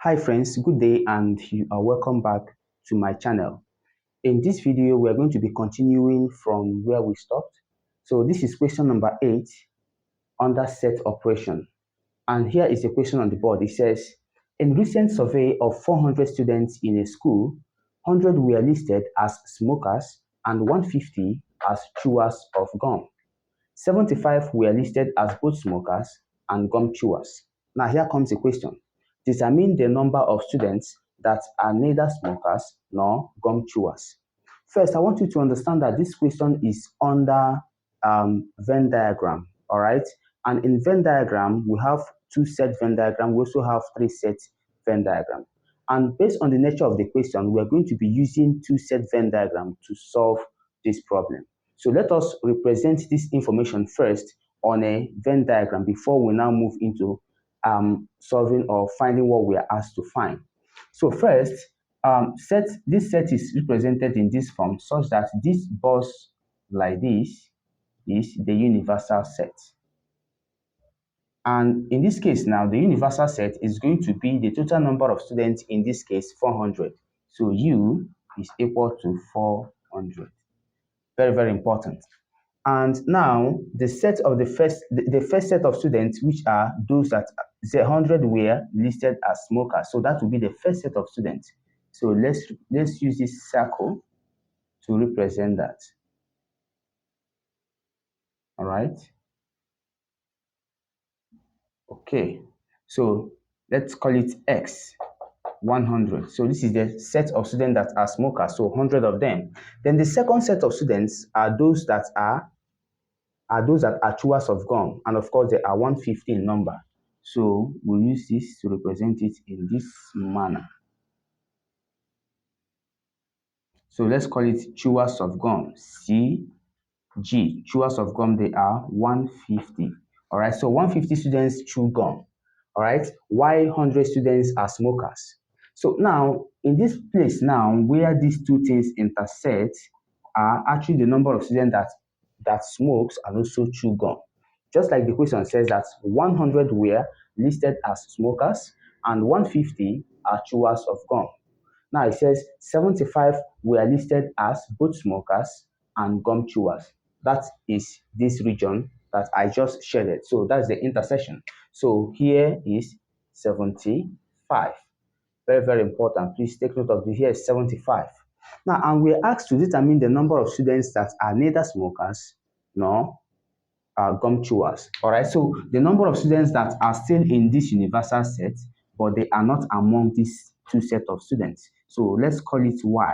Hi friends, good day and you are welcome back to my channel. In this video, we are going to be continuing from where we stopped. So this is question number 8 under set operation. And here is the question on the board. It says, in recent survey of 400 students in a school, 100 were listed as smokers and 150 as chewers of gum. 75 were listed as both smokers and gum chewers. Now here comes the question. Determine the number of students that are neither smokers nor gum chewers. First, I want you to understand that this question is under Venn diagram, all right? And in Venn diagram, we have 2 set Venn diagram. We also have 3 set Venn diagram. And based on the nature of the question, we are going to be using 2 set Venn diagram to solve this problem. So let us represent this information first on a Venn diagram before we now move into solving or finding what we are asked to find. So first, this set is represented in this form such that this box like this is the universal set. And in this case now, the universal set is going to be the total number of students, in this case 400. So U is equal to 400. Very, very important. And now the set of the first set of students, which are those that the 100 were listed as smokers. So that will be the first set of students. So let's use this circle to represent that. All right. Okay. So let's call it X. 100. So this is the set of students that are smokers. So 100 of them. Then the second set of students are those that are chewers of gum, and of course there are 150 in number. So we'll use this to represent it in this manner. So let's call it chewers of gum, CG. Chewers of gum, they are 150. All right, so 150 students chew gum. All right, why 100 students are smokers? So now in this place now where these two things intersect are actually the number of students that smokes and also chew gum. Just like the question says that 100 were listed as smokers and 150 are chewers of gum. Now it says 75 were listed as both smokers and gum chewers. That is this region that I just shaded. So that's the intersection. So here is 75. Very, very important. Please take note of this. Here is 75. Now, and we're asked to determine the number of students that are neither smokers nor gum chewers. All right, so the number of students that are still in this universal set, but they are not among these 2 sets of students. So let's call it Y.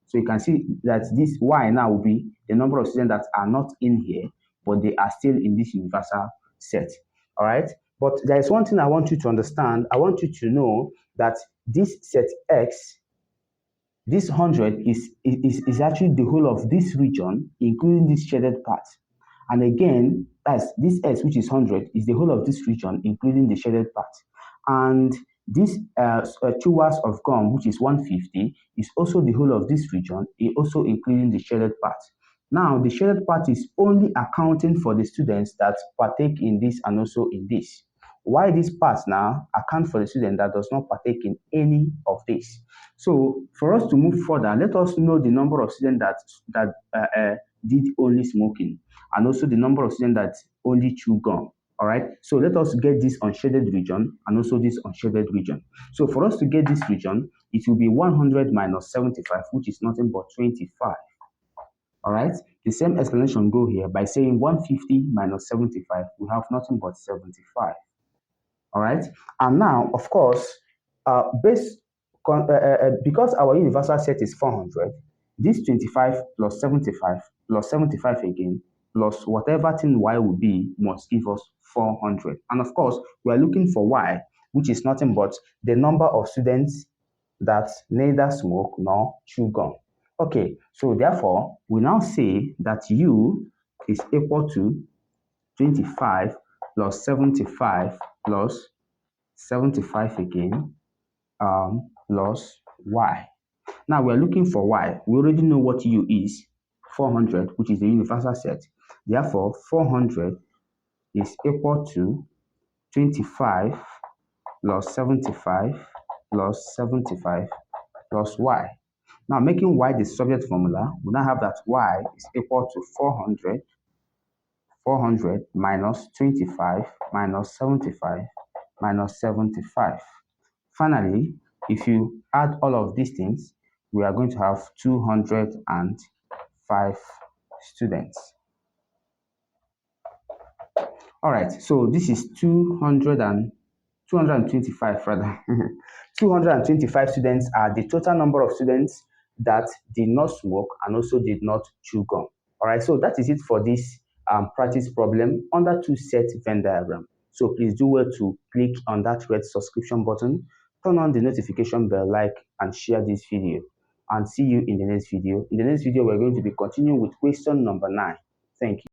So you can see that this Y now will be the number of students that are not in here, but they are still in this universal set. All right, but there is one thing I want you to understand. I want you to know that this set X, this 100 is actually the whole of this region, including this shaded part. And again, as this S, which is 100, is the whole of this region, including the shaded part. And this chewers of gum, which is 150, is also the whole of this region, also including the shaded part. Now, the shaded part is only accounting for the students that partake in this and also in this. Why this part now account for the student that does not partake in any of this? So for us to move further, let us know the number of students that did only smoking, and also the number of students that only chew gum. All right, so let us get this unshaded region and also this unshaded region. So for us to get this region, it will be 100 minus 75, which is nothing but 25. All right, the same explanation go here by saying 150 minus 75, we have nothing but 75. All right, and now of course, because our universal set is 400, this 25 plus 75 plus 75 again plus whatever thing Y will be must give us 400. And of course, we are looking for Y, which is nothing but the number of students that neither smoke nor chew gum. Okay, so therefore, we now say that U is equal to 25 plus 75 plus 75 again plus Y. Now we're looking for Y. We already know what U is, 400, which is the universal set. Therefore, 400 is equal to 25 plus 75 plus 75 plus y. Now, making y the subject formula, we now have that y is equal to 400 minus 25 minus 75 minus 75. Finally, if you add all of these things, we are going to have 205 students. All right, so this is 225 rather. 225 students are the total number of students that did not smoke and also did not chew gum. All right, so that is it for this practice problem under two set Venn diagram. So please do well to click on that red subscription button, turn on the notification bell, like and share this video, and see you in the next video. In the next video, we're going to be continuing with question number 9. Thank you.